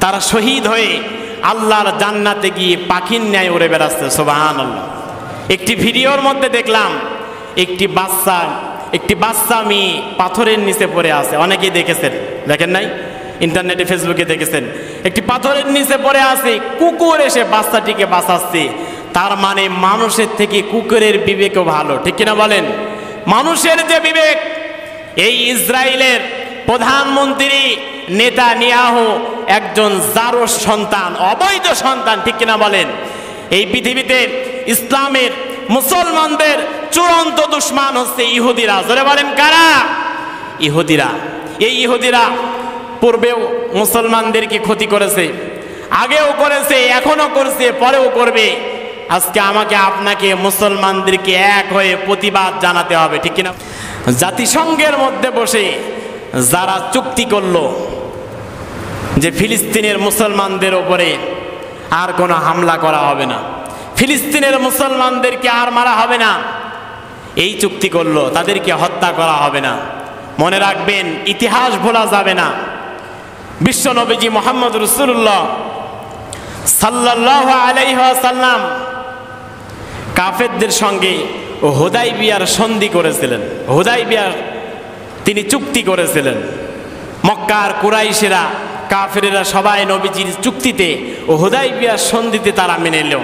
তারা শহীদ হয়ে আল্লাহর জান্নাতে গিয়ে পাখির ন্যায় উড়ে বেড়াচ্ছে। সুবহানাল্লাহ। একটি ভিডিওর মধ্যে দেখলাম একটি বাচ্চা মেয়ে পাথরের নিচে পড়ে আছে। অনেকেই দেখেছেন, দেখেন নাই? ইন্টারনেটে ফেসবুকে দেখেছেন। একটি পাথরের নিচে পড়ে আছে, কুকুর এসে বাচ্চাটিকে বাঁচাচ্ছে। তার মানে মানুষের থেকে কুকুরের বিবেকও ভালো, ঠিক কিনা বলেন? মানুষের যে বিবেক, এই ইসরায়েলের প্রধানমন্ত্রী নেতানিয়াহু একজন জারজ সন্তান, অবৈধ সন্তান, ঠিক কিনা বলেন? এই পৃথিবীতে ইসলামের মুসলমানদের চূড়ান্ত দুশমন হচ্ছে ইহুদিরা। জোরে বলেন কারা? ইহুদিরা। এই ইহুদিরা পূর্বেও মুসলমানদেরকে ক্ষতি করেছে, আগেও করেছে, এখনো করছে, পরেও করবে। আজকে আমাকে আপনাকে মুসলমানদেরকে এক হয়ে প্রতিবাদ জানাতে হবে, ঠিক কিনা? জাতিসংঘের মধ্যে বসে যারা চুক্তি করলো যে ফিলিস্তিনের মুসলমানদের উপরে আর কোনো হামলা করা হবে না, ফিলিস্তিনের মুসলমানদেরকে আর মারা হবে না, এই চুক্তি করলো, তাদেরকে হত্যা করা হবে না। মনে রাখবেন, ইতিহাস ভোলা যাবে না। বিশ্ব নবীজি মুহাম্মদ রাসূলুল্লাহ সাল্লাল্লাহু আলাইহি ওয়াসাল্লাম কাফেরদের সঙ্গে হুদাইবিয়ার সন্ধি করেছিলেন। হুদাইবিয়ার তিনি চুক্তি করেছিলেন। মক্কার কুরাইশেরা, কাফেরেরা সবাই নবীজির চুক্তিতে ও হুদাইবিয়ার সন্ধিতে তারা মেনে নিল।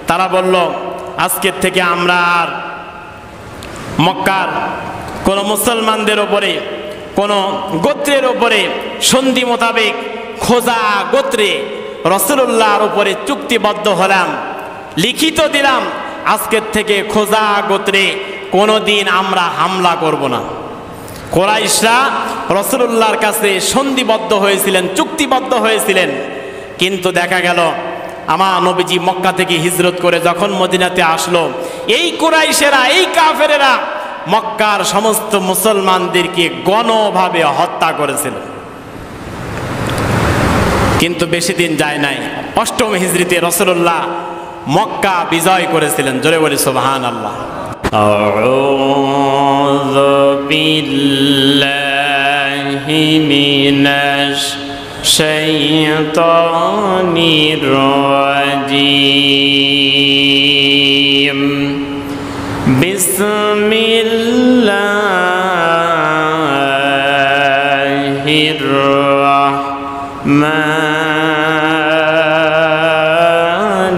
তারা বলল, আজকের থেকে আমরা আর মক্কার কোনো মুসলমানদের ওপরে, কোনো গোত্রের ওপরে সন্ধি মোতাবেক খোজা গোত্রে রাসূলুল্লাহর উপরে চুক্তিবদ্ধ হলাম, লিখিত দিলাম, আজকের থেকে খোজা গোত্রে কোনোদিন আমরা হামলা করব না। কুরাইশরা রাসূলুল্লাহর কাছে সন্ধিবদ্ধ হয়েছিলেন, চুক্তিবদ্ধ হয়েছিলেন। কিন্তু দেখা গেল আমার নবীজি মক্কা থেকে হিজরত করে যখন মদিনাতে আসলো, এই কুরাইশেরা, এই কাফেরেরা মক্কার সমস্ত মুসলমানদেরকে গণভাবে হত্যা করেছিল। কিন্তু বেশি দিন যায় নাই, অষ্টম হিজরিতে রাসূলুল্লাহ মক্কা বিজয় করেছিলেন। জোরে বলি সুবহানাল্লাহ। আউযু বিল্লাহি মিনাশ শাইতানির রাজীম। বিসমিল্লাহির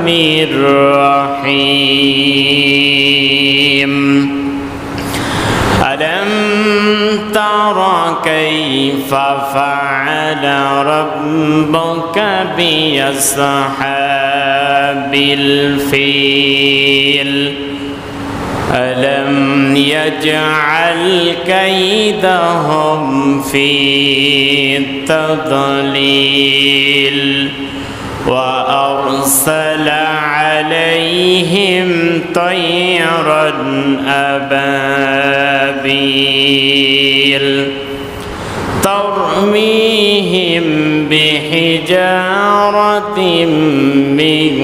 রাহমানির রাহিম। আলাম তারা কাইফা ফাআলা রাব্বুকা বিআসহাবিল ফিল। ألم يجعل كيدهم في تضليل وأرسل عليهم طيرا أبابيل ترميهم بحجارة من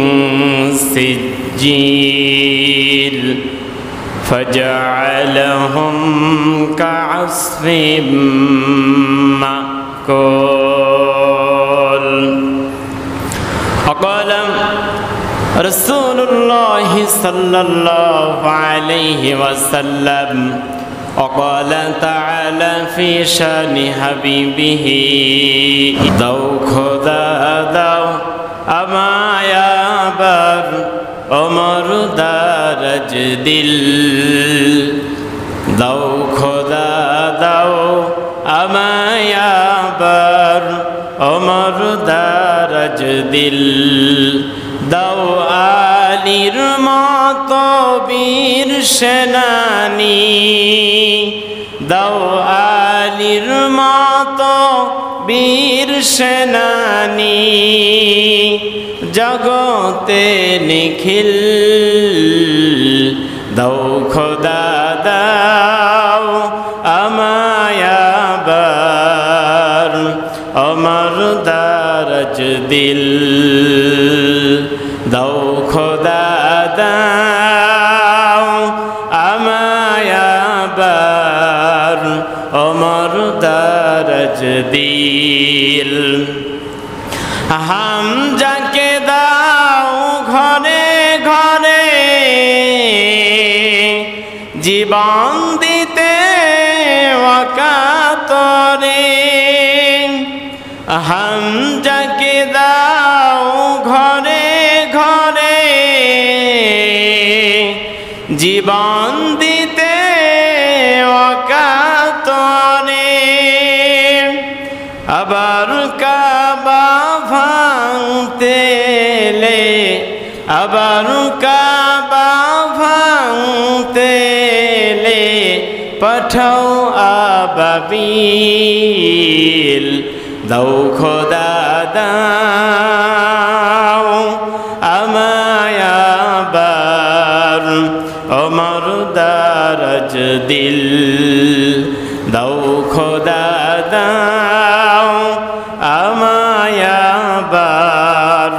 سجيل فجعلهم كعصف مأكول. وقال رسول الله صلى الله عليه وسلم وقال تعالى في شان حبيبه دو خدا دو أما يا بر عمر দারাজ দিল দাও খোদা দাও আমায় আবার ওমর দারাজ দিল দাও আলীর মতো বীর সেনানী দাও আলীর মতো বীর সেনানী জগতে নিখিল দাও খোদা দাও আমায় আবার ওমর দারাজ দিল দাও খোদা দাও আমায় আবার ওমর দারাজ দিল। হামজাকে দাও ঘরে ঘরে জীবন দিতে অকাতরে। হামজাকে দাও ঘরে ঘরে জীবন দিতে অকাতরে। আবার কাবা ভাঙতে এলে, আবার কাবা ভাঙতে এলে পাঠাও আবাবিল। দাও খোদা দাও আমায় আবার ওমর দারাজ দিল। দাও খোদা দাও আমায় আবার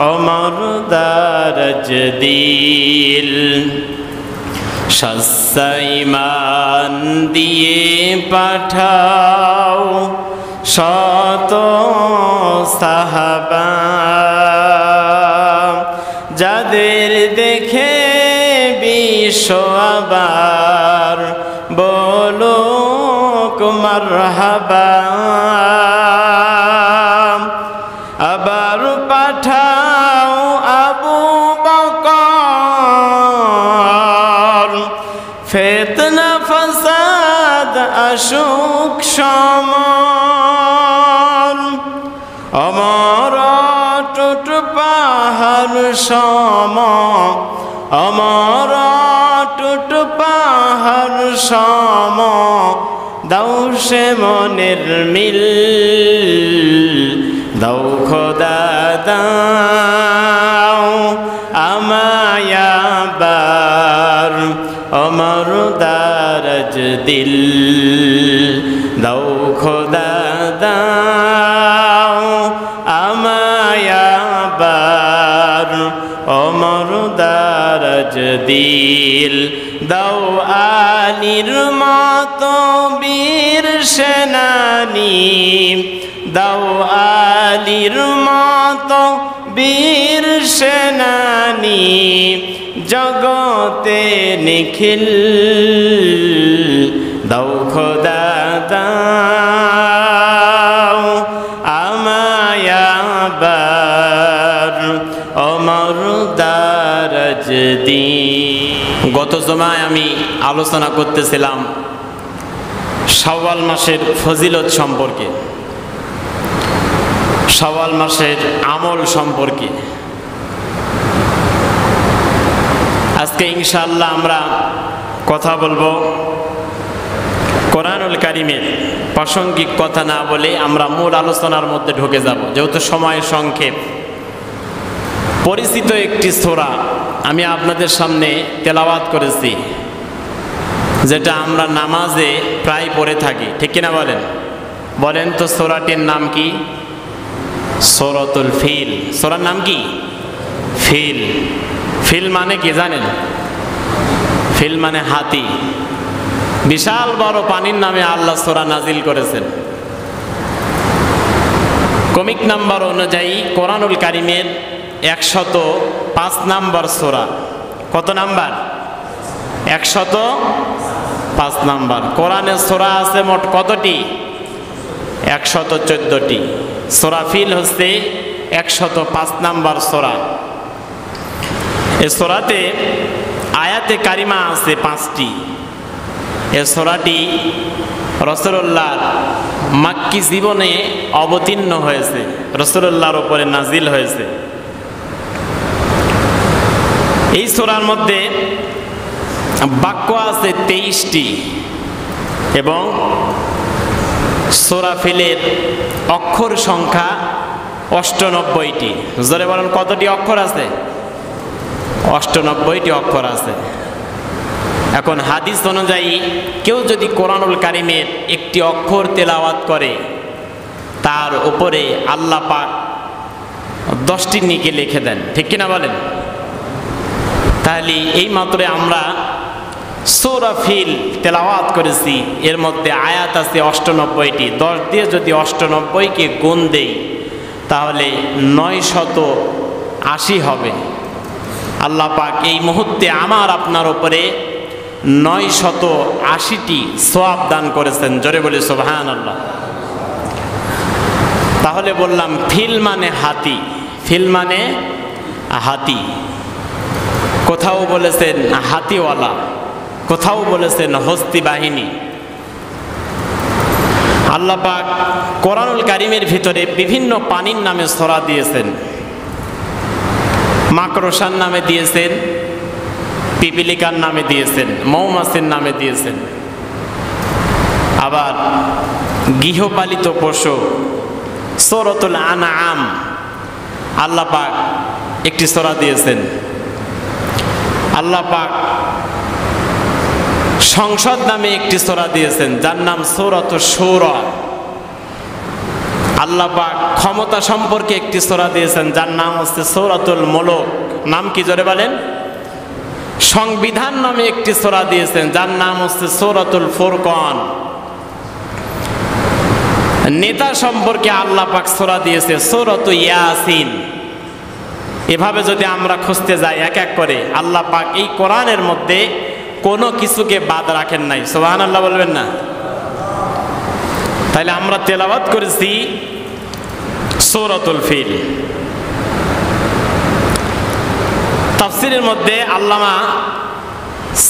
ওমর দারাজ দিল। সচ্চা ঈমান দিয়ে পাঠাও শত সাহাবা, যাদের দেখে বিশ্ব আবার বলুক মারহাবা। আবার পাঠাও আবু বকর, ফিতনা ফাসাদ আসুক সমর। অমর টুট পাহাড় সম, অমর টুট পাহাড় সম। দাও সে মনের মিল, দাও খোদা দাও আমায় আবার ওমর দারাজ দিল। দাও খোদা দাও আমায় আবার ওমর দারাজ দিল। দাও আলীর মতো বীর সেনানী, দাও আলীর মতো বীর সেনানী। জগতে নিখিল দাও খোদা দাও আমায় আবার ওমর দারাজ দিল। গত জমায় আমি আলোচনা করতেছিলাম শাওয়াল মাসের ফজিলত সম্পর্কে, শাওয়াল মাসের আমল সম্পর্কে। আজকে ইনশাআল্লাহ আমরা কথা বলবো কোরআনুল কারীমের প্রাসঙ্গিক কথা না বলে আমরা মূল আলোচনার মধ্যে ঢুকে যাব, যেহেতু সময় সংক্ষেপ। পরিচিত একটি সূরা আমি আপনাদের সামনে তেলাওয়াত করেছি, যেটা আমরা নামাজে প্রায় পড়ে থাকি, ঠিক কিনা বলেন? বলেন তো সূরাটির নাম কি? সূরাতুল ফিল। সূরার নাম কি? ফিল। ফিল মানে কি জানেন? ফিল মানে হাতি। বিশাল বড় পানির নামে আল্লাহ সূরা নাজিল করেছেন। কমিক নাম্বার অনুযায়ী কোরআনুল কারীমের 105 নাম্বার সূরা। কত নাম্বার? 105 নাম্বার। কোরআনের সূরা আছে মোট কতটি? 114টি। সূরা ফিল হচ্ছে 105 নাম্বার সূরা। এই সূরাতে আয়াতে কারিমা আছে 5টি। এই সূরাটি রাসূলুল্লাহর মাক্কি জীবনে অবতীর্ণ হয়েছে, রাসূলুল্লাহর উপরে নাজিল হয়েছে। এই সূরার মধ্যে বাক্য আছে 23টি এবং সূরা ফিলের অক্ষর সংখ্যা 98টি। জোরে বলেন কতটি অক্ষর আছে? 98টি অক্ষর আছে। এখন হাদিস অনুযায়ী কেউ যদি কোরআনুল কারীমের একটি অক্ষর তেলাওয়াত করে, তার উপরে আল্লাহ পাক 10টি নেকি লিখে দেন, ঠিক কিনা বলেন? তাহলে এই মাত্র আমরা সূরা ফিল তেলাওয়াত করেছি, এর মধ্যে আয়াত আছে 98টি। 10 দিয়ে যদি 98কে গুণ দেই তাহলে 980 হবে। আল্লাহ পাক এই মুহূর্তে আমার আপনার উপরে 980টি সওয়াব দান করেছেন। জোরে বলি সুবহানাল্লাহ। তাহলে বললাম ফিল মানে হাতি, ফিল মানে হাতি। কোথাও বলেছেন হাতিওয়ালা, কোথাও বলেছেন হস্তি বাহিনী। আল্লাহ পাক কোরআনুল কারীমের ভিতরে বিভিন্ন পানির নামে সূরা দিয়েছেন। মাকড়সার নামে দিয়েছেন, পিপিলিকার নামে দিয়েছেন, মৌমাছির নামে দিয়েছেন। আবার গৃহপালিত পশু সূরাতুল আনআম আল্লাহ পাক একটি সূরা দিয়েছেন। আল্লাহ পাক সংসদ নামে একটি সূরা দিয়েছেন, যার নাম সূরাতুশ শুরা। আল্লাহ পাক ক্ষমতা সম্পর্কে একটি সূরা দিয়েছেন, যার নাম হচ্ছে সূরাতুল মুলুক। নাম কি জোরে বলেন? সংবিধান নামে একটি সূরা দিয়েছেন, যার নাম হচ্ছে সূরাতুল ফুরকান। নেতা সম্পর্কে আল্লাহ পাক সূরা দিয়েছে সূরাতুল ইয়াসিন। এভাবে যদি আমরা খুঁজতে যাই এক এক করে, আল্লাহ পাক এই কোরআনের মধ্যে কোনো কিছুকে বাদ রাখেন নাই। সুবহানাল্লাহ বলবেন না? তাহলে আমরা তেলাওয়াত করেছি সূরাতুল ফিল। তাফসীরের মধ্যে আল্লামা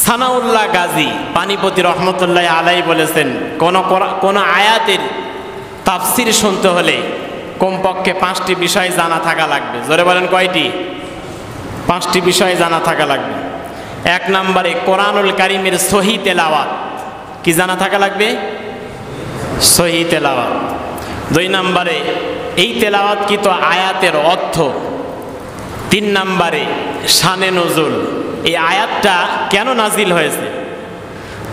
সানাউল্লাহ গাজী পানিপতি রহমতুল্লাহ আলাইহি বলেছেন, কোন আয়াতের তাফসীর শুনতে হলে কমপক্ষে 5টি বিষয় জানা থাকা লাগবে। জোরে বলেন কয়টি? 5টি বিষয় জানা থাকা লাগবে। 1 নম্বরে কোরআনুল কারীমের সহি তেলাওয়াত। কি জানা থাকা লাগবে? সহি তেলাওয়াত। 2 নম্বরে এই তেলাওয়াতকৃত আয়াতের অর্থ। 3 নম্বরে শানে নুজুল, এই আয়াতটা কেন নাজিল হয়েছে।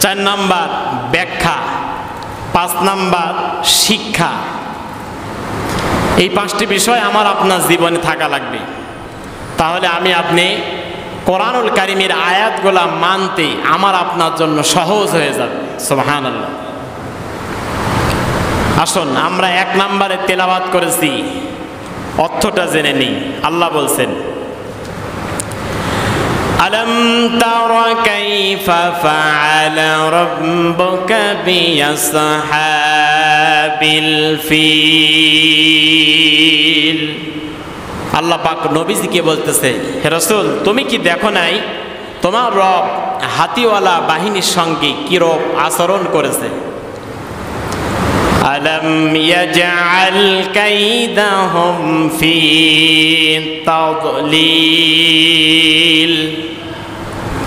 4 নম্বর ব্যাখ্যা। 5 নম্বর শিক্ষা। এই 5টি বিষয় আমার আপনার জীবনে থাকা লাগবে। তাহলে আমি আপনি কোরআনুল কারীমের আয়াতগুলা মানতে আমার আপনার জন্য সহজ হয়ে যাবে। সুবহানাল্লাহ। আসুন আমরা 1 নম্বরে তেলাওয়াত করেছি, অর্থটা জেনে নিই। আল্লাহ বলছেন, আলম তারা কাইফা ফাআলা রাব্বুকা বিআসহাবিল ফিল। আল্লাহ পাক নবীজিকে বলতেছে, হে রাসূল তুমি কি দেখো নাই তোমার রব হাতিওয়ালা বাহিনীর সঙ্গে কি রূপ আচরণ করেছে। আলম ইয়াজআল কাইদাহুম ফি তাদলিল।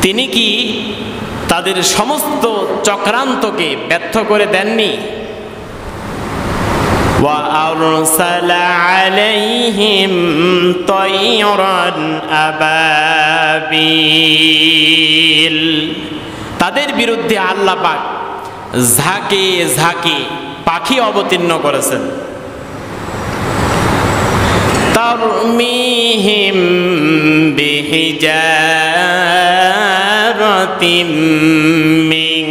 তিনি কি তাদের সমস্ত চক্রান্তকে ব্যর্থ করে দেননি। ওয়া আরসালা আলাইহিম তায়রান আবাবিল। তাদের বিরুদ্ধে আল্লাহ পাক ঝাঁকে ঝাঁকে পাখি অবতীর্ণ করেছেন। তারমিহিম বিহিজারাতিম মিন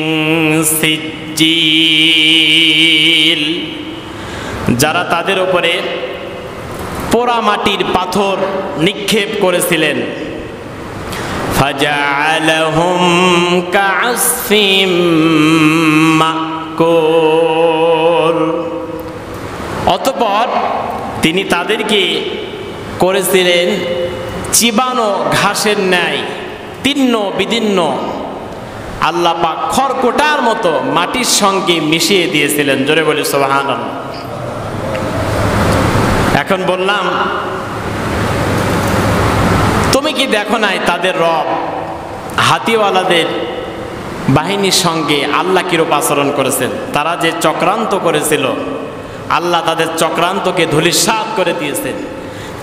সিজ্জিল। যারা তাদের উপরে পোড়া মাটির পাথর নিক্ষেপ করেছিলেন। ফাজআলাহুম কাআসফিম মাকুল। অতঃপর তিনি তাদেরকে করেছিলেন চিবানো ঘাসের ন্যায় তীর্ণ বিদীর্ণ। আল্লাহ পাক খড়কুটার মতো মাটির সঙ্গে মিশিয়ে দিয়েছিলেন। জোরে বলি সুবহানাল্লাহ। এখন বললাম তুমি কি দেখো নাই তাদের রব হাতিওয়ালাদের বাহিনীর সঙ্গে আল্লাহ কিরূপ আচরণ করেছেন। তারা যে চক্রান্ত করেছিল, আল্লাহ তাদের চক্রান্তকে ধূলিসাৎ করে দিয়েছেন।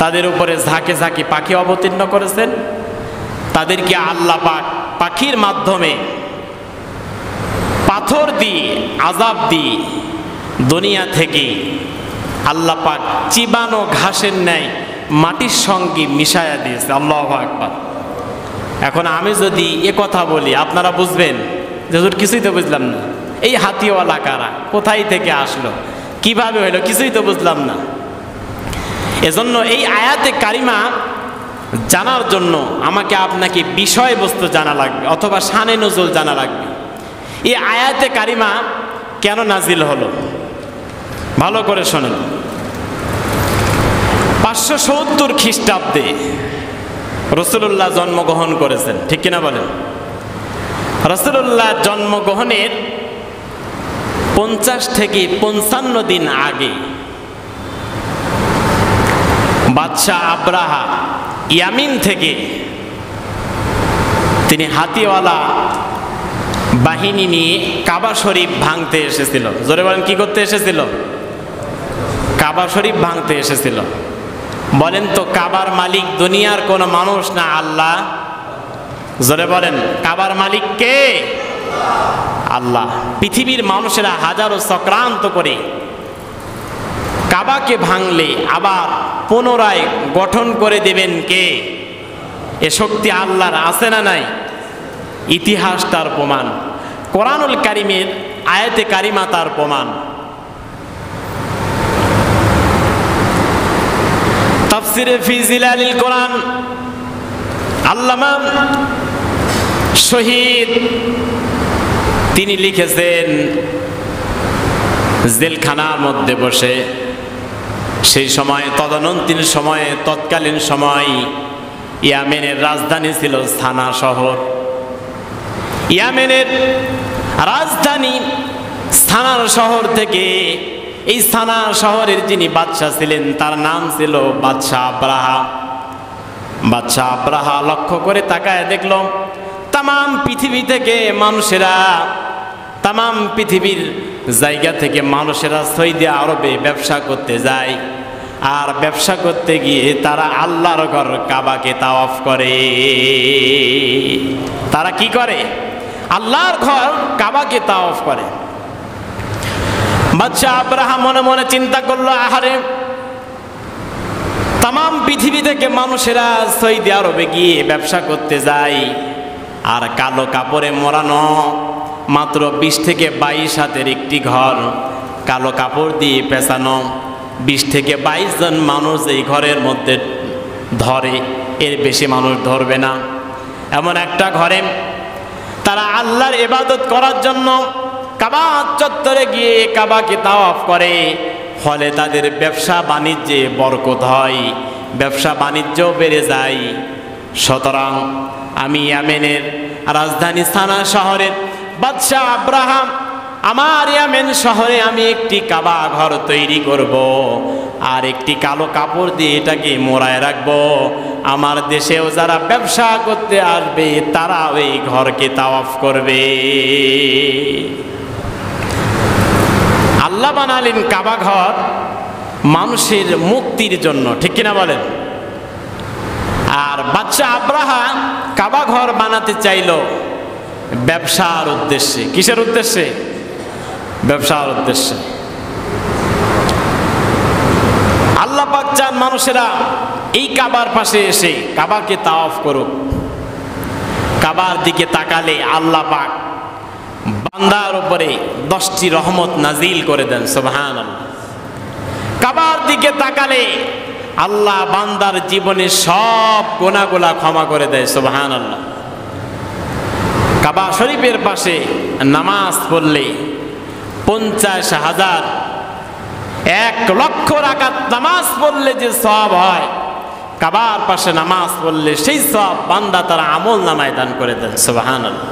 তাদের উপরে ঝাঁকে ঝাঁকে পাখি অবতীর্ণ করেছেন। তাদেরকে আল্লাহ পাক পাখির মাধ্যমে পাথর দিয়ে আযাব দিয়ে দুনিয়া থেকে আল্লাহ পাক চিবানো ঘাসের ন্যায় মাটির সঙ্গে মিশায়া দিয়েছে। আল্লাহু আকবার। এখন আমি যদি এ কথা বলি আপনারা বুঝবেন যে হুজুর কিছুই তো বুঝলাম না, এই হাতিওয়ালা কারা, কোথায় থেকে আসলো, কিভাবে হলো, কিছুই তো বুঝলাম না। এজন্য এই আয়াতে কারিমা জানার জন্য আমাকে আপনাকে বিষয়বস্তু জানা লাগবে অথবা শানে নজুল জানা লাগবে। এই আয়াতে কারিমা কেন নাজিল হলো ভালো করে শোনেন। 570 খ্রিস্টাব্দে রাসূলুল্লাহ জন্মগ্রহণ করেছেন, ঠিক কিনা বলেন? রাসূলুল্লাহ জন্মগ্রহণের 50 থেকে 55 দিন আগে বাদশাহ আব্রাহা ইয়ামিন থেকে তিনি হাতিওয়ালা বাহিনী নিয়ে কাবা শরীফ ভাঙতে এসেছিল। জোরে বলেন, কি করতে এসেছিল? কাবা শরীফ ভাঙতে এসেছিল। বলেন তো, কাবার মালিক দুনিয়ার কোন মানুষ না আল্লাহ? জোরে বলেন, কাবার মালিক কে? আল্লাহ। পৃথিবীর মানুষেরা হাজারো চক্রান্ত করে কাবাকে ভাঙলে আবার পুনরায় গঠন করে দেবেন কে? এ শক্তি আল্লাহর আছে না নাই? ইতিহাস তার প্রমাণ, কোরআনুল কারীমের আয়াতে কারিমা তার প্রমাণ। তাফসিরে ফি জিলালিল কোরআন আল্লামা শহীদ তিনি লিখেছেন, জেলখানার মধ্যে বসে সেই সময় তদানীন্তন সময়ে তৎকালীন সময় ইয়ামেনের রাজধানী ছিল সানা শহর। ইয়ামেনের রাজধানী সানার শহর থেকে এই সানা শহরের যিনি বাদশাহ ছিলেন তার নাম ছিল বাদশাহ আব্রাহা। বাদশাহ আব্রাহা লক্ষ্য করে তাকায় দেখল তামাম পৃথিবী থেকে মানুষেরা, তামাম পৃথিবীর জায়গা থেকে মানুষেরা সৌদি আরবে ব্যবসা করতে যায়, আর ব্যবসা করতে গিয়ে তারা আল্লাহর ঘর কাবাকে তাওয়াফ করে। তারা কি করে? আল্লাহর ঘর কাবাকে তাওয়াফ করে। বাদশাহ আব্রাহা মনে মনে চিন্তা করলো, আহারে তামাম পৃথিবী থেকে মানুষেরা সৌদি আরবে গিয়ে ব্যবসা করতে যায়, আর কালো কাপড়ে মোড়ানো মাত্র 20 থেকে 22 হাতের একটি ঘর, কালো কাপড় দিয়ে পেঁচানো, 20 থেকে 22 জন মানুষ এই ঘরের মধ্যে ধরে, এর বেশি মানুষ ধরবে না। এমন একটা ঘরে তারা আল্লাহর ইবাদত করার জন্য কাবা চত্বরে গিয়ে কাবাকে তাওয়াফ করে। ফলে তাদের ব্যবসা বাণিজ্যে বরকত হয়, ব্যবসা বাণিজ্যও বেড়ে যায়। সুতরাং আমি ইয়ামেনের রাজধানী সানা শহরের বাদশাহ আব্রাহাম, আমার ইয়ামেন শহরে আমি একটি কাবা ঘর তৈরি করব, আর একটি কালো কাপড় দিয়ে এটাকে মোড়ায় রাখবো। আমার দেশেও যারা ব্যবসা করতে আসবে তারা ওই ঘরকে তাওয়াফ করবে। আল্লাহ বানালেন কাবা ঘর মানুষের মুক্তির জন্য, ঠিক কিনা বলেন? আর বাদশাহ আব্রাহা কাবা ঘর বানাতে চাইল ব্যবসার উদ্দেশ্যে। কিসের উদ্দেশ্যে? ব্যবসার উদ্দেশ্যে। আল্লাহ পাক চান মানুষেরা এই কাবার পাশে এসে কাবাকে তাওয়াফ করুক। কাবার দিকে তাকালে আল্লাহ পাক বান্দার উপরে 10টি রহমত নাজিল করে দেন, সুবহানাল্লাহ। কাবার দিকে তাকালে আল্লাহ বান্দার জীবনে সব গুনাহগুলো ক্ষমা করে দেয়, সুবহানাল্লাহ। কাবা শরীফের পাশে নামাজ পড়লে 50,000 1 লক্ষ রাকাত নামাজ পড়লে যে সওয়াব হয়, কাবার পাশে নামাজ পড়লে সেই সওয়াব বান্দা তার আমল নামায় দান করে দেন, সুবহানাল্লাহ।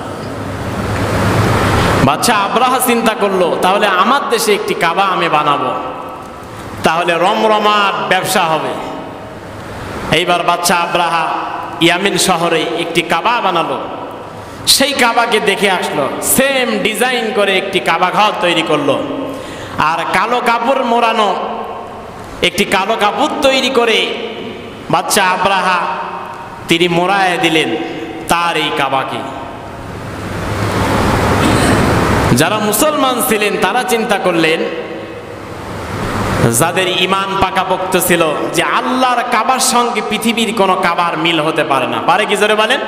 বাদশাহ আব্রাহা চিন্তা করলো, তাহলে আমার দেশে একটি কাবা আমি বানাবো, তাহলে রমরমার ব্যবসা হবে। এইবার বাদশাহ আব্রাহা ইয়ামিন শহরে একটি কাবা বানালো। সেই কাবাকে দেখে আসলো, সেম ডিজাইন করে একটি কাবা ঘর তৈরি করলো, আর কালো কাপড় মোড়ানো একটি কালো কাপড় তৈরি করে বাদশাহ আব্রাহা তিনি মোড়ায় দিলেন তার এই কাবাকে। যারা মুসলমান ছিলেন তারা চিন্তা করলেন, যাদের ঈমান পাকাপোক্ত ছিল, যে আল্লাহর কাবার সঙ্গে পৃথিবীর কোনো কাবার মিল হতে পারে না। পারে কি জোরে বলেন?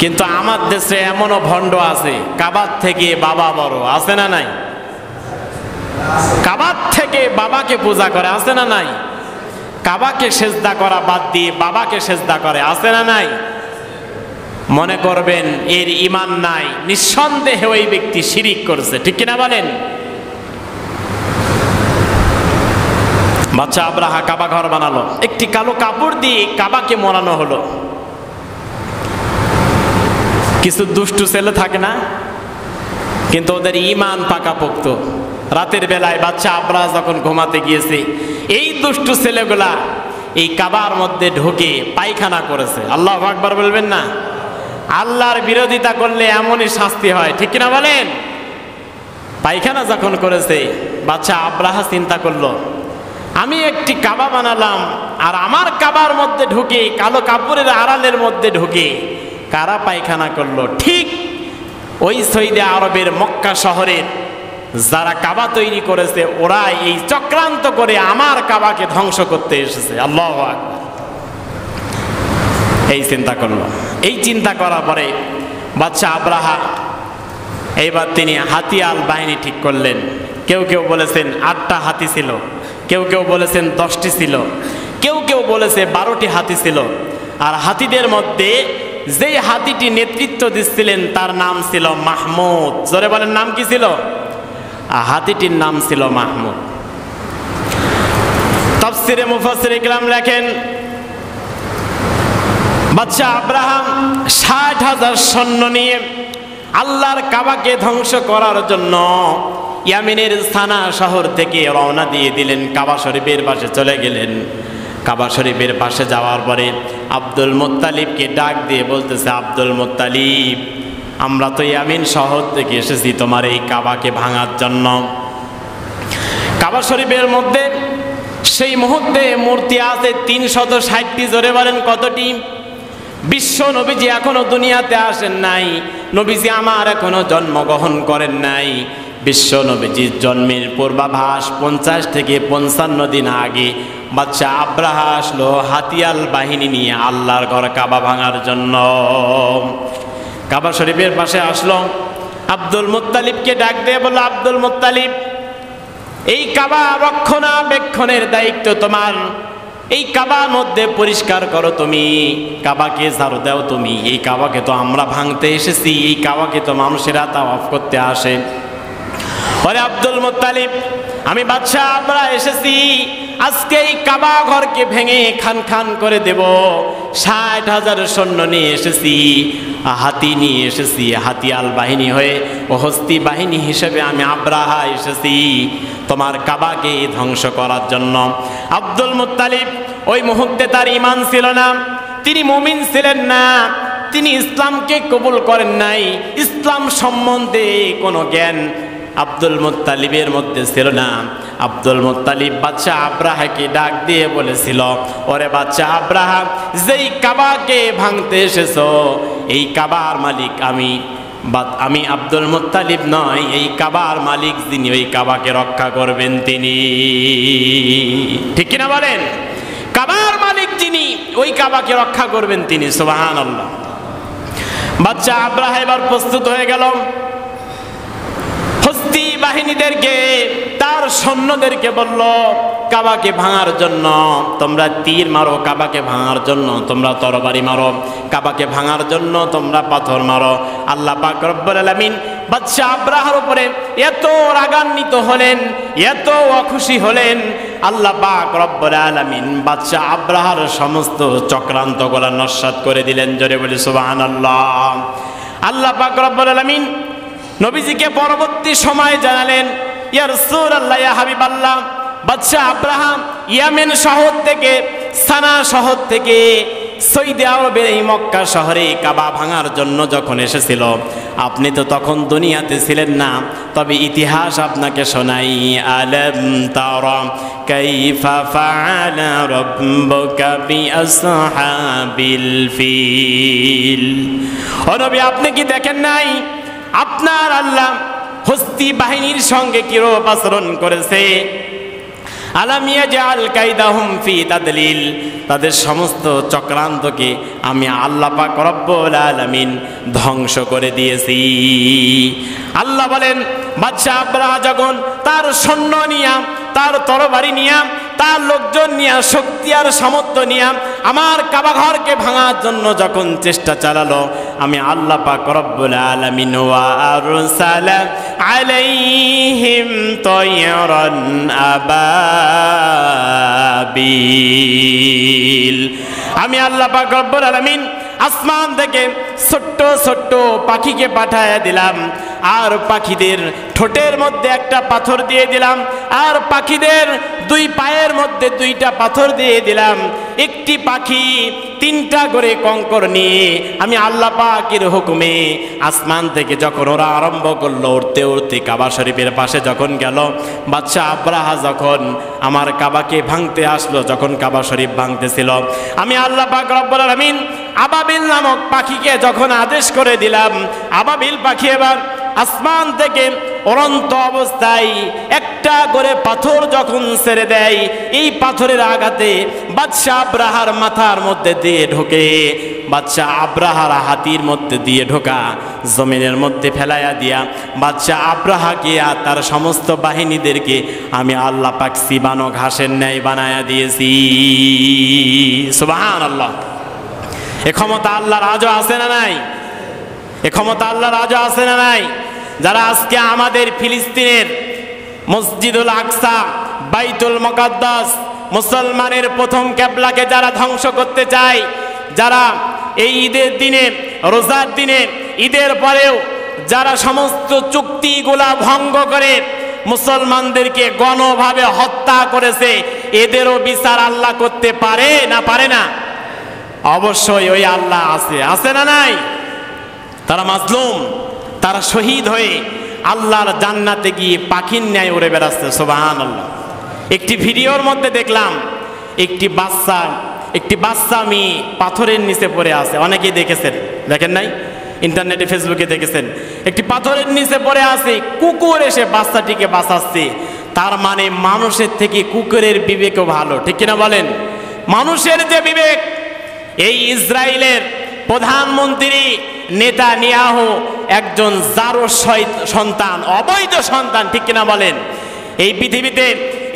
কিন্তু আমার দেশে এমনও ভণ্ড আছে, কাবার থেকে বাবা বড়, আছে না নাই? কাবার থেকে বাবাকে পূজা করে, আছে না নাই? কাবাকে সেজদা করা বাদ দিয়ে বাবাকে সেজদা করে, আছে না নাই? মনে করবেন এর ঈমান নাই, নিঃসন্দেহে ওই ব্যক্তি শিরিক করছে, ঠিক কিনা বলেন? বাচ্চা আব্রাহা কাবা ঘর বানালো, একটি কালো কাপড় দিয়ে কাবাকে মোড়ানো হলো। কিছু দুষ্টু ছেলে থাকে না, কিন্তু ওদের ঈমান পাকাপোক্ত। রাতের বেলায় বাচ্চা আব্রাহা যখন ঘুমাতে গিয়েছে, এই দুষ্টু ছেলেগুলা এই কাবার মধ্যে ঢুকে পায়খানা করেছে। আল্লাহু আকবার বলবেন না? আল্লাহর বিরোধিতা করলে এমনই শাস্তি হয়, ঠিক কিনা বলেন? পায়খানা যখন করেছে, বাচ্চা আব্রাহা চিন্তা করলো, আমি একটি কাবা বানালাম, আর আমার কাবার মধ্যে ঢুকে, কালো কাপড়ের আড়ালের মধ্যে ঢুকে কারা পায়খানা করলো? ঠিক ওই সৌদি আরবের মক্কা শহরের যারা কাবা তৈরি করেছে, ওরা এই চক্রান্ত করে আমার কাবাকে ধ্বংস করতে এসেছে। আল্লাহু আকবার। এই চিন্তা করলো। এই চিন্তা করার পরে বাচ্চা আব্রাহা এইবার তিনি হাতিয়াল বাহিনী ঠিক করলেন। কেউ কেউ বলেছেন 8টা হাতি ছিল, কেউ কেউ বলেছেন 10টি ছিল, কেউ কেউ বলেছে 12টি হাতি ছিল। আর হাতিদের মধ্যে যেই হাতিটি নেতৃত্ব দিচ্ছিলেন তার নাম ছিল মাহমুদ। জোরে বলেন, নাম কি ছিল? হাতিটির নাম ছিল মাহমুদ। তাফসিরে মুফাসসির ইকরাম লেখেন, বাদশা আব্রাহাম 60,000 সৈন্য নিয়ে আল্লাহর কাবাকে ধ্বংস করার জন্য ইয়ামেনের সানা শহর থেকে রওনা দিয়ে দিলেন, কাবা শরীফের পাশে চলে গেলেন। কাবা শরীফের পাশে যাওয়ার পরে আব্দুল মুত্তালিবকে ডাক দিয়ে বলতেছে, আব্দুল মুত্তালিব, আমরা তো ইয়ামিন শহর থেকে এসেছি তোমার এই কাবাকে ভাঙার জন্য। কাবা শরীফের মধ্যে সেই মুহূর্তে মূর্তি আছে 360টি। জোরে বলেন কতটি? বিশ্ব নবীজি এখনো দুনিয়াতে আসেন নাই, নবীজি আমার এখনো জন্মগ্রহণ করেন নাই। বিশ্ব নবীজির জন্মের পূর্বাভাস 50 থেকে 55 দিন আগে বাদশা আব্রাহা আসলো হাতিয়াল বাহিনী নিয়ে আল্লাহর ঘর কাবা ভাঙার জন্য। কাবা শরীফের পাশে আসলো, আব্দুল মুত্তালিবকে ডাক দিয়ে বলল, আব্দুল মুত্তালিব, এই কাবা রক্ষণাবেক্ষণের দায়িত্ব তোমার। এই কাবার মধ্যে পরিষ্কার করো তুমি, কাবাকে ঝাড়ু দাও তুমি। এই কাবাকে তো আমরা ভাঙতে এসেছি, এই কাবাকে তো মানুষেরা তাওয়াফ করতে আসে। ওরে আব্দুল মুত্তালিব, আমি বাদশা আব্রাহা এসেছি আজকে এই কাবা ঘরকে ভেঙে খান খান করে দেব। 60,000 সৈন্য নিয়ে এসেছি, হাতি নিয়ে এসেছি, হাতিয়াল বাহিনী হয়ে ও হস্তি বাহিনী হিসেবে আমি আব্রাহা এসেছি তোমার কাবাকে ধ্বংস করার জন্য। আব্দুল মুত্তালিব ওই মুহূর্তে তার ঈমান ছিল না, তিনি মুমিন ছিলেন না, তিনি ইসলামকে কবুল করেন নাই। ইসলাম সম্বন্ধে কোনো জ্ঞান আব্দুল মুত্তালিবের মধ্যে ছিল না। আব্দুল মুত্তালিব বাদশা আব্রাহাকে ডাক দিয়ে বলেছিল, ওরে বাদশা আব্রাহা, যেই কাবাকে ভাঙতে এসেছো এই কাবার মালিক আমি আব্দুল মুত্তালিব নয়, এই কাবার মালিক যিনি, ওই কাবাকে রক্ষা করবেন তিনি। ঠিক কিনা বলেন? কাবার মালিক যিনি, ওই কাবাকে রক্ষা করবেন তিনি। সুবহানাল্লাহ। বাদশা আব্রাহা এবার প্রস্তুত হয়ে গেল। হস্তি বাহিনীদেরকে, তার সৈন্যদেরকে বলল, কাবাকে ভাঙার জন্য তোমরা তীর মারো, কাবাকে ভাঙার জন্য তোমরা তরবারি মারো, কাবাকে ভাঙার জন্য তোমরা পাথর মারো। আল্লাহ পাক রব্বুল আলামিন বাদশা আব্রাহার উপরে এত রাগান্বিত হলেন, এত অখুশি হলেন, আল্লাহ পাক রব্বুল আলামিন বাদশা আব্রাহার সমস্ত চক্রান্তগুলো নস্যাৎ করে দিলেন। জোরে বলি সুবহানাল্লাহ। আল্লাহ পাক রব্বুল আলামিন নবীজিকে পরবর্তী সময় জানালেন, ইয়া রাসূলুল্লাহ, ইয়া হাবিবাল্লাহ, বাদশা আব্রাহা ইয়ামেন শহর থেকে, সানা শহর থেকে সৌদি আরবের এই মক্কা শহরে কাবা ভাঙার জন্য যখন এসেছিল, আপনি তো তখন দুনিয়াতে ছিলেন না, তবে ইতিহাস আপনাকে শোনাই। আলাম তারা কাইফা ফাআলা রাব্বুকা বিআসহাবিল ফিল। ও নবী, আপনি কি দেখেন নাই আপনার আল্লাহ হস্তি বাহিনীর সঙ্গে কিরূপ আচরণ করেছে? আলাম ইয়াজআল কাইদাহুম ফি তাদলিল, তাদের সমস্ত চক্রান্তকে আমি আল্লাহ পাক রব্বুল আলামিন ধ্বংস করে দিয়েছি। আল্লাহ বলেন, বাদশা আব্রাহা যখন তার সৈন্য নিয়া, তার তরবারি নিয়া, তার লোকজন নিয়া, শক্তি আর সামর্থ্য নিয়া আমার কাবা ঘরকে ভাঙার জন্য যখন চেষ্টা চালালো, আমি আল্লাহ পাক রব্বুল আলামিন ওয়া আরসালা আলাইহিম তায়রান আবাবিল, আমি আল্লাহ পাক রব্বুল আলামিন আসমান থেকে ছোট্ট ছোট্ট পাখিকে পাঠায় দিলাম, আর পাখিদের ঠোঁটের মধ্যে একটা পাথর দিয়ে দিলাম, আর পাখিদের দুই পায়ের মধ্যে দুইটা পাথর দিয়ে দিলাম। একটি পাখি তিনটা করে কঙ্কর নিয়ে আমি আল্লাহ পাকের হুকুমে আসমান থেকে যখন ওরা আরম্ভ করলো উড়তে উড়তে কাবা শরীফের পাশে যখন গেল, বাদশাহ আব্রাহা যখন আমার কাবাকে ভাঙতে আসলো, যখন কাবা শরীফ ভাঙতেছিল, আমি আল্লাহ পাক রব্বুল আলামিন আবাবিল নামক পাখিকে যখন আদেশ করে দিলাম, আবাবিল পাখি এবার আসমান থেকে অনন্ত অবস্থায় একটা করে পাথর যখন ছেড়ে দেয়, এই পাথরের আঘাতে বাদশাহ আব্রাহার মাথার মধ্যে দিয়ে ঢোকে, বাদশাহ আব্রাহার হাতির মধ্যে দিয়ে ঢোকা, জমিনের মধ্যে ফেলাইয়া দিয়া বাদশাহ আব্রাহাকে আর তার সমস্ত বাহিনীদেরকে আমি আল্লাহ পাক চিবানো ঘাসের ন্যায় বানায়া দিয়েছি। সুবহানাল্লাহ। এ ক্ষমতা আল্লাহর আজও আছে না নাই? এ ক্ষমতা আল্লাহর আজও আছে না নাই? যারা আজকে আমাদের ফিলিস্তিনের মসজিদুল আকসা, বাইতুল মুকাদ্দাস, মুসলমানের প্রথম কিবলাকে যারা ধ্বংস করতে চায়, যারা এই ঈদের দিনে, রোজার দিনে, ঈদের পরেও যারা সমস্ত চুক্তিগুলা ভঙ্গ করে মুসলমানদেরকে গণভাবে হত্যা করেছে, এদেরও বিচার আল্লাহ করতে পারে না পারে না? অবশ্যই ওই আল্লাহ আছে, আছে না নাই? তারা মাজলুম, তারা শহীদ হয়ে আল্লাহর জান্নাতে গিয়ে পাখির ন্যায় উড়ে বেড়াচ্ছে। সুবহানাল্লাহ। একটি ভিডিওর মধ্যে দেখলাম একটি বাচ্চা মেয়ে পাথরের নিচে পড়ে আছে। অনেকেই দেখেছেন, দেখেন নাই? ইন্টারনেটে, ফেসবুকে দেখেছেন। একটি পাথরের নিচে পড়ে আছে, কুকুর এসে বাচ্চাটিকে বাঁচাচ্ছে। তার মানে মানুষের থেকে কুকুরের বিবেকও ভালো, ঠিক কিনা বলেন? মানুষের যে বিবেক, এই ইসরায়েলের প্রধানমন্ত্রী নেতানিয়াহু একজন জারো সন্তান, অবৈধ সন্তান, ঠিক কিনা বলেন? এই পৃথিবীতে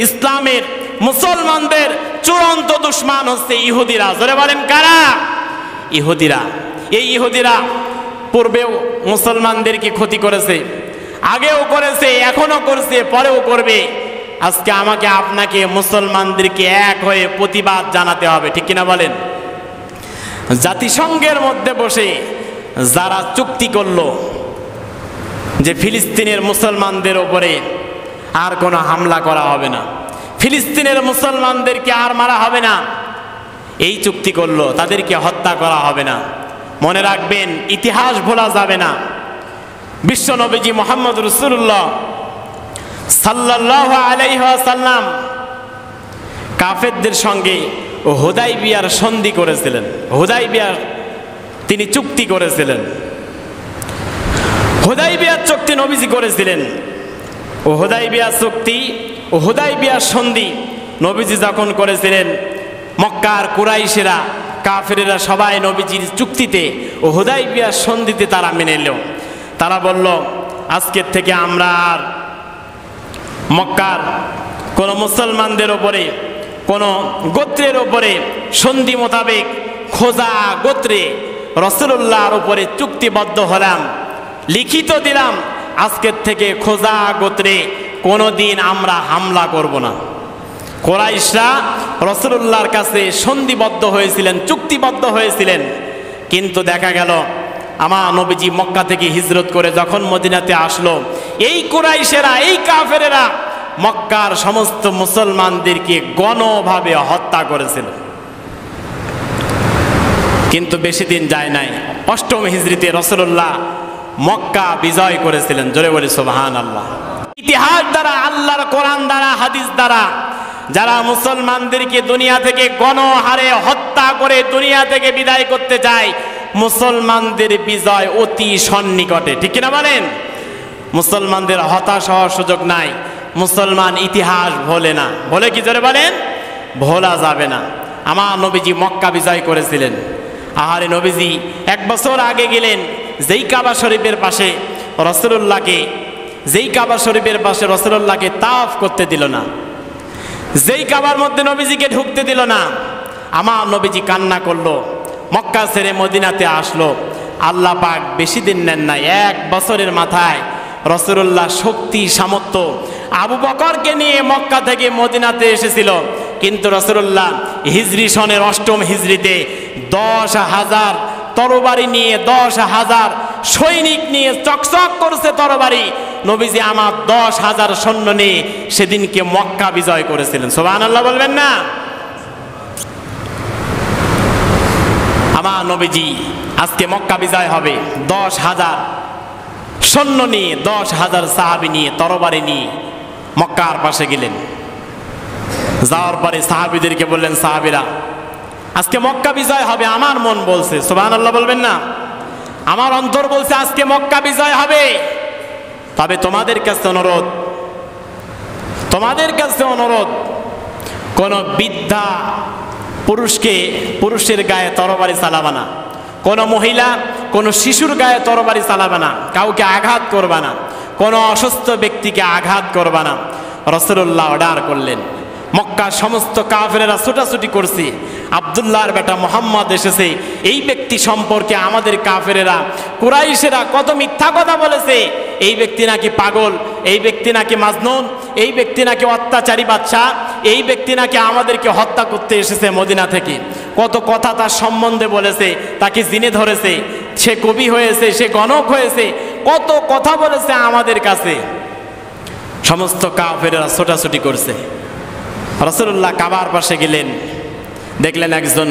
ইসলামের, মুসলমানদের চূড়ান্ত দুশমন হচ্ছে ইহুদিরা। জোরে বলেন কারা? ইহুদিরা। এই ইহুদিরা পূর্বেও মুসলমানদেরকে ক্ষতি করেছে, আগেও করেছে, এখনো করছে, পরেও করবে। আজকে আমাকে আপনাকে মুসলমানদেরকে এক হয়ে প্রতিবাদ জানাতে হবে, ঠিক কিনা বলেন? জাতিসংঘের মধ্যে বসে যারা চুক্তি করলো যে ফিলিস্তিনের মুসলমানদের উপরে আর কোনো হামলা করা হবে না, ফিলিস্তিনের মুসলমানদেরকে আর মারা হবে না, এই চুক্তি করলো, তাদেরকে হত্যা করা হবে না। মনে রাখবেন, ইতিহাস ভোলা যাবে না। বিশ্ব নবীজি মুহাম্মদ রাসূলুল্লাহ সাল্লাল্লাহু আলাইহি ওয়াসাল্লাম কাফেরদের সঙ্গে হুদাইবিয়ার সন্ধি করেছিলেন, হুদাইবিয়ার তিনি চুক্তি করেছিলেন, হুদাইবিয়ার চুক্তি নবীজি করেছিলেন। ও হুদাইবিয়ার চুক্তি, ও হুদাইবিয়ার সন্ধি নবীজি যখন করেছিলেন, মক্কার কুরাইশেরা, কাফেরেরা সবাই নবীজির চুক্তিতে ও হুদাইবিয়ার সন্ধিতে তারা মেনে নিল। তারা বলল, আজকের থেকে আমরা আর মক্কার কোনো মুসলমানদের ওপরে, কোনো গোত্রের ওপরে সন্ধি মোতাবেক খোজা গোত্রে রাসূলুল্লাহর উপরে চুক্তিবদ্ধ হলাম, লিখিত দিলাম, আজকের থেকে খোজা গোত্রে কোনোদিন আমরা হামলা করব না। কুরাইশরা রাসূলুল্লাহর কাছে সন্ধিবদ্ধ হয়েছিলেন, চুক্তিবদ্ধ হয়েছিলেন। কিন্তু দেখা গেল আমার নবীজি মক্কা থেকে হিজরত করে যখন মদিনাতে আসলো, এই কুরাইশেরা, এই কাফেরেরা মক্কার সমস্ত মুসলমানদেরকে গণভাবে হত্যা করেছিল। কিন্তু বেশি দিন যায় নাই, অষ্টম হিজরিতে রাসূলুল্লাহ মক্কা বিজয় করেছিলেন। জোরে বলি সুবহানাল্লাহ। ইতিহাস দ্বারা, আল্লাহর কোরআন দ্বারা, হাদিস দ্বারা যারা মুসলমানদেরকে দুনিয়া থেকে গণহারে হত্যা করে দুনিয়া থেকে বিদায় করতে চায়, মুসলমানদের বিজয় অতি সন্নিকটে, ঠিক কিনা বলেন? মুসলমানদের হতাশ হওয়ার সুযোগ নাই। মুসলমান ইতিহাস ভোলে না। বলে কি জোরে বলেন? ভোলা যাবে না। আমার নবীজি মক্কা বিজয় করেছিলেন। আহারে নবীজি 1 বছর আগে গেলেন, যেই কাবা শরীফের পাশে রসুলুল্লাহকে তাওয়াফ করতে দিল না, যেই কাবার মধ্যে নবীজিকে ঢুকতে দিল না, আমার নবীজি কান্না করলো, মক্কা ছেড়ে মদিনাতে আসলো। আল্লাহ পাক বেশি দিন নেন না, 1 বছরের মাথায় রসুলুল্লাহ শক্তি সামর্থ্য আবু বকরকে নিয়ে মক্কা থেকে মদিনাতে এসেছিল। কিন্তু রসুলুল্লাহ হিজরি সনের 8ম হিজরিতে 10,000 তরবারি নিয়ে, 10,000 সৈনিক নিয়ে চকচক করছে তরবারি। নবীজি আমার 10,000 সৈন্য নিয়ে সেদিনকে মক্কা বিজয় করেছিলেন। সুবহানাল্লাহ বলবেন না? আমার নবীজি আজকে মক্কা বিজয় হবে, 10,000 সৈন্য নিয়ে, 10,000 সাহাবী নিয়ে, তরবারি নিয়ে মক্কার পাশে গেলেন। যাওয়ার পরে সাহাবীদেরকে বললেন, সাহাবীরা আজকে মক্কা বিজয় হবে, আমার মন বলছে। সুবহানাল্লাহ বলবেন না? আমার অন্তর বলছে আজকে মক্কা বিজয় হবে। তবে তোমাদের কাছে অনুরোধ, কোন বৃদ্ধা পুরুষের গায়ে তরবারি চালাবে না, কোন মহিলা কোন শিশুর গায়ে তরবারি চালাবে না, কাউকে আঘাত করবে না, কোন অসুস্থ ব্যক্তিকে আঘাত করবে না। রাসূলুল্লাহ অর্ডার করলেন। মক্কার সমস্ত কাফেরেরা ছুটাছুটি করছে, আব্দুল্লাহর বেটা মুহাম্মদ এসেছে। এই ব্যক্তি সম্পর্কে আমাদের কাফেরেরা, কুরাইশেরা কত মিথ্যা কথা বলেছে। এই ব্যক্তি নাকি পাগল, এই ব্যক্তি নাকি মাজনুন, এই ব্যক্তি নাকি অত্যাচারী বাদশাহ, এই ব্যক্তি নাকি আমাদেরকে হত্যা করতে এসেছে মদিনা থেকে। কত কথা তার সম্বন্ধে বলেছে, তাকে জিনে ধরেছে, সে কবি হয়েছে, সে গণক হয়েছে, কত কথা বলেছে আমাদের কাছে। সমস্ত কাফেরেরা ছোটাছুটি করছে। রাসূলুল্লাহ কাবার পাশে গেলেন, দেখলেন একজন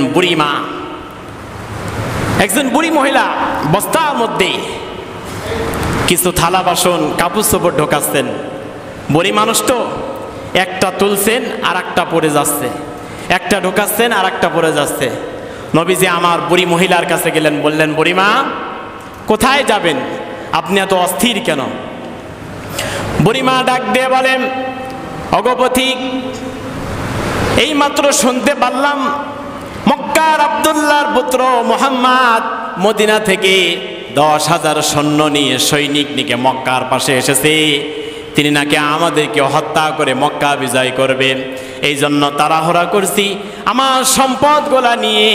বুড়ি মহিলা বস্তার মধ্যে কিছু থালা বাসন কাপড় চোপড় ঢোকাচ্ছেন। বুড়ি মানুষ তো, একটা তুলছেন আর একটা পড়ে যাচ্ছে, একটা ঢোকাচ্ছেন আর একটা পড়ে যাচ্ছে। নবীজি আমার বুড়ি মহিলার কাছে গেলেন, বললেন, বুড়িমা কোথায় যাবেন? আপনি এত অস্থির কেন? বুড়িমা ডাক দিয়ে বলেন, অগপথিক, এই মাত্র শুনতে পারলাম মক্কার আব্দুল্লাহর পুত্র মুহাম্মদ মদিনা থেকে 10,000 সৈন্য নিয়ে, সৈনিক নিয়ে মক্কার পাশে এসেছে। তিনি নাকি আমাদেরকে হত্যা করে মক্কা বিজয় করবেন। এই জন্য তাড়াহুড়া করছি আমার সম্পদগুলা নিয়ে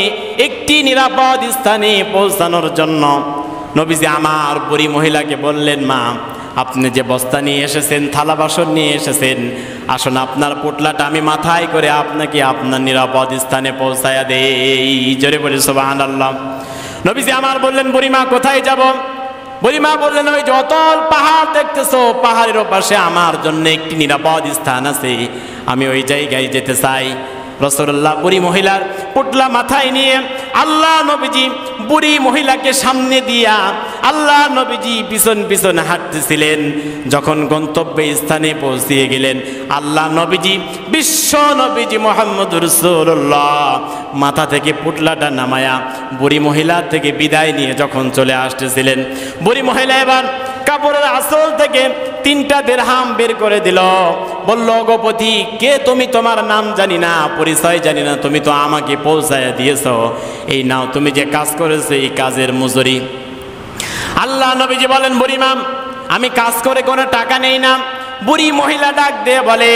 একটি নিরাপদ স্থানে পৌঁছানোর জন্য। নবীজি আমার বুড়ি মহিলাকে বললেন, মা আপনি যে বস্তা নিয়ে এসেছেন, থালা বাসন নিয়ে এসেছেন, আসুন আপনার পোটলাটা আমি মাথায় করে আপনাকে আপনার নিরাপদ স্থানে পৌঁছায়া দেই। জোরে বলি সুবহানাল্লাহ। নবীজি আমার বললেন, বুড়িমা কোথায় যাব? বুড়িমা বললেন, ওই যে অতল পাহাড় দেখতেছো, পাহাড়ের ওপাশে আমার জন্য একটি নিরাপদ স্থান আছে, আমি ওই জায়গায় যেতে চাই। রাসূলুল্লাহ বুড়ি মহিলার পোটলা মাথায় নিয়ে আল্লাহ নবীজি বুড়ি মহিলাকে সামনে দিয়া আল্লাহ নবীজি পিছন পিছন হাঁটতেছিলেন। যখন গন্তব্যে স্থানে পৌঁছিয়ে গেলেন, আল্লাহ নবীজি বিশ্ব নবীজি মুহাম্মদুর রাসূলুল্লাহ মাথা থেকে পোটলাটা নামায়া বুড়ি মহিলার থেকে বিদায় নিয়ে যখন চলে আসতেছিলেন, বুড়ি মহিলা এবার কাপড়ের আঁচল থেকে 3টা দিরহাম বের করে দিল। বলল, গোপতি কে তুমি? তোমার নাম জানি না, পরিচয় জানি না, তুমি তো আমাকে পৌঁছায়া দিয়েছ, এই নাও তুমি যে কাজ করেছো এই কাজের মজুরি। আল্লাহ নবীজি বলেন, বুড়িমা আমি কাজ করে কোনো টাকা নেই না। বুড়ি মহিলা ডাক দিয়ে বলে,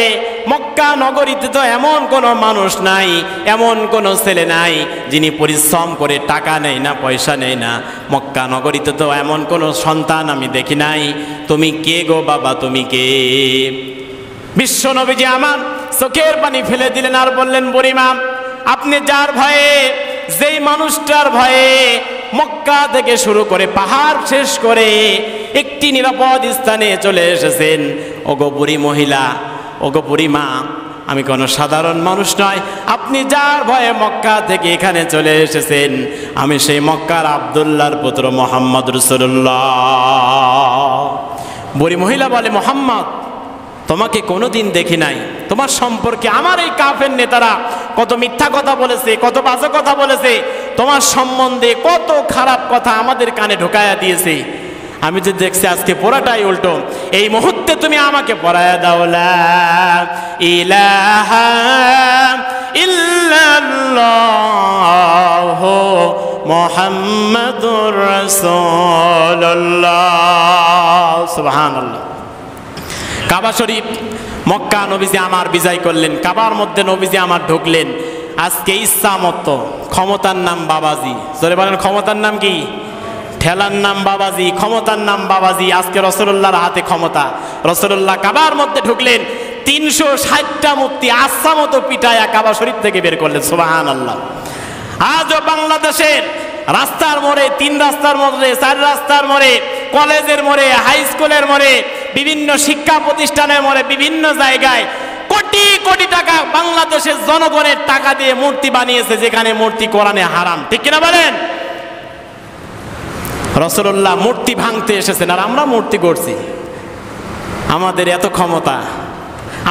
মক্কা নগরীতে তো এমন কোনো মানুষ নাই, এমন কোনো ছেলে নাই যিনি পরিশ্রম করে টাকা নেয় না, পয়সা নেয় না। মক্কা নগরীতে তো এমন কোনো সন্তান আমি দেখি নাই। তুমি কে গো বাবা, তুমি কে? বিশ্ব নবীজি আমার চোখের পানি ফেলে দিলেন আর বললেন, বুড়িমা আপনি যার ভয়ে, যেই মানুষটার ভয়ে মক্কা থেকে শুরু করে পাহাড় শেষ করে একটি নিরাপদ স্থানে চলে এসেছেন, ওগো বুড়ি মহিলা, ওগো বুড়ি মা, আমি কোনো সাধারণ মানুষ নয়। আপনি যার ভয়ে মক্কা থেকে এখানে চলে এসেছেন, আমি সেই মক্কার আব্দুল্লাহর পুত্র মুহাম্মদ রাসূলুল্লাহ। বুড়ি মহিলা বলে, মুহাম্মদ তোমাকে কোনোদিন দেখি নাই, তোমার সম্পর্কে আমার এই কাফের নেতারা কত মিথ্যা কথা বলেছে, কত বাজে কথা বলেছে, তোমার সম্বন্ধে কত খারাপ কথা আমাদের কানে ঢোকায়া দিয়েছে। আমি যে দেখছি আজকে পুরাটাই উল্টো। এই মুহূর্তে মুহূর্তে তুমি আমাকে পড়ায় দাও লা ইলাহা ইল্লাল্লাহ মুহাম্মাদুর রাসূলুল্লাহ। সুবহানাল্লাহ। কাবা শরীফ মক্কা নবীজি আমার বিজয় করলেন, কাবার মধ্যে নবীজি আমার ঢুকলেন। আজকে ইচ্ছা মতো, ক্ষমতার নাম বাবাজি, জোরে বলেন ক্ষমতার নাম কি? ঠেলার নাম বাবাজি, ক্ষমতার নাম বাবাজি। আজকে রাসূলুল্লাহর হাতে ক্ষমতা। রাসূলুল্লাহ কাবার মধ্যে ঢুকলেন, 360টা মূর্তি আচ্ছা মতো পিটায়া কাবা শরীফ থেকে বের করলেন। সুবহানাল্লাহ। আজও বাংলাদেশের রাস্তার মোড়ে, 3 রাস্তার মোড়ে, 4 রাস্তার মোড়ে, কলেজের মোড়ে, হাই স্কুলের মোড়ে, বিভিন্ন শিক্ষা প্রতিষ্ঠানের মোড়ে, বিভিন্ন জায়গায় কোটি কোটি টাকা বাংলাদেশের জনগণের টাকা দিয়ে মূর্তি বানিয়েছে, যেখানে মূর্তি কোরআনে হারাম। ঠিক কিনা বলেন? রাসূলুল্লাহ মূর্তি ভাঙতে এসেছেন আর আমরা মূর্তি করছি। আমাদের এত ক্ষমতা,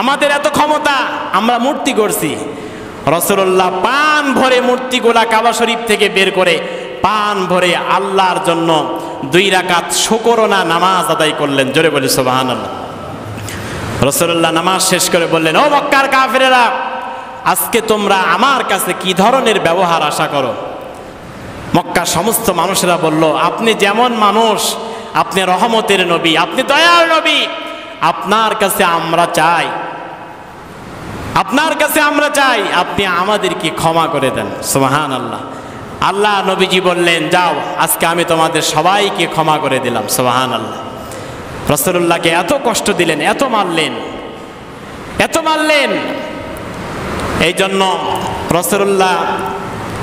আমাদের এত ক্ষমতা, আমরা মূর্তি করছি। রাসূলুল্লাহ পান ভরে মূর্তিগুলা কাবা শরীফ থেকে বের করে পান ভরে আল্লাহর জন্য 2 রাকাত শুকরানা নামাজ আদায় করলেন। জোরে বলি সুবহানাল্লাহ। রাসূলুল্লাহ নামাজ শেষ করে বললেন, ও মক্কার কাফেরেরা, আজকে তোমরা আমার কাছে কি ধরনের ব্যবহার আশা করো? মক্কার সমস্ত মানুষেরা বলল, আপনি যেমন মানুষ, আপনি রহমতের নবী, আপনি দয়ার নবী, আপনার কাছে আমরা চাই, আপনার কাছে আমরা চাই আপনি আমাদেরকে ক্ষমা করে দেন। সুবহানাল্লাহ। আল্লাহ নবীজি বললেন, যাও, আজকে আমি তোমাদের সবাইকে ক্ষমা করে দিলাম। সুবহানাল্লাহ। রাসূলুল্লাহকে এত কষ্ট দিলেন, এত মারলেন, এত মারলেন। এই জন্য রাসূলুল্লাহ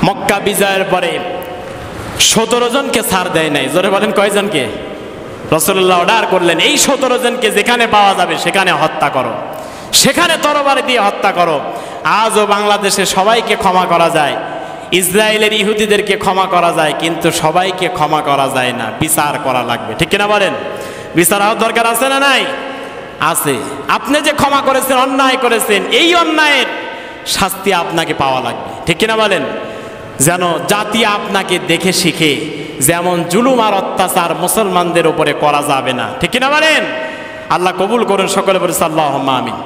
মক্কা বিজয়ের পরে 17 জনকে ছাড় দেয় নাই। জোরে বলেন কয়জনকে? রাসূলুল্লাহ অর্ডার করলেন, এই 17 জনকে যেখানে পাওয়া যাবে সেখানে হত্যা করো, সেখানে তরবারি দিয়ে হত্যা করো। আজও বাংলাদেশে সবাইকে ক্ষমা করা যায়, ইসরায়েলের ইহুদিদেরকে ক্ষমা করা যায়, কিন্তু সবাইকে ক্ষমা করা যায় না, বিচার করা লাগবে। ঠিক কিনা বলেন? বিচার হওয়ার দরকার আছে না নাই? আছে। আপনি যে ক্ষমা করেছেন, অন্যায় করেছেন, এই অন্যায়ের শাস্তি আপনাকে পাওয়া লাগবে। ঠিক কিনা বলেন? যেন জাতি আপনাকে দেখে শিখে, যেমন জুলুম আর অত্যাচার মুসলমানদের উপরে করা যাবে না। ঠিক কিনা বলেন? আল্লাহ কবুল করুন, সকলে বলে আল্লাহুম্মা আমিন।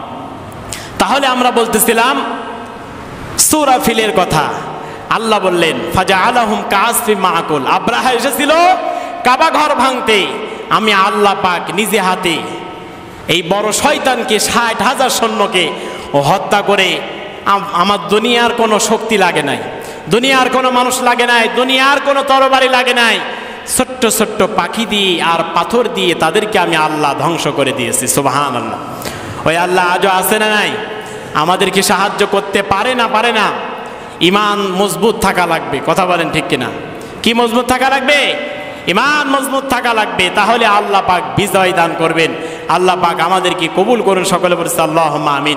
তাহলে আমরা বলতেছিলাম সূরা ফিলের কথা। আল্লাহ বললেন, ফাজআলাহুম কাআসফিম মাআকুল। আব্রাহা এসেছিল কাবা ঘর ভাঙতে, আমি আল্লাহ পাক নিজে হাতে এই বড় শয়তানকে 60,000 সৈন্যকে হত্যা করে, আমার দুনিয়ার কোনো শক্তি লাগে নাই, দুনিয়ার কোনো মানুষ লাগে নাই, দুনিয়ার কোনো তরবারি লাগে নাই, ছোট্ট ছোট্ট পাখি দিয়ে আর পাথর দিয়ে তাদেরকে আমি আল্লাহ ধ্বংস করে দিয়েছি। সুবহানাল্লাহ। ওই আল্লাহ আজও আছে না নাই? আমাদেরকে সাহায্য করতে পারে না? পারে না। ইমান মজবুত থাকা লাগবে। কথা বলেন ঠিক কিনা? কি মজবুত থাকা লাগবে? ইমান মজবুত থাকা লাগবে। তাহলে আল্লাহ পাক বিজয় দান করবেন। আল্লাহ পাক আমাদেরকে কবুল করুন, সকলে বলছে আল্লাহুম্মা আমিন।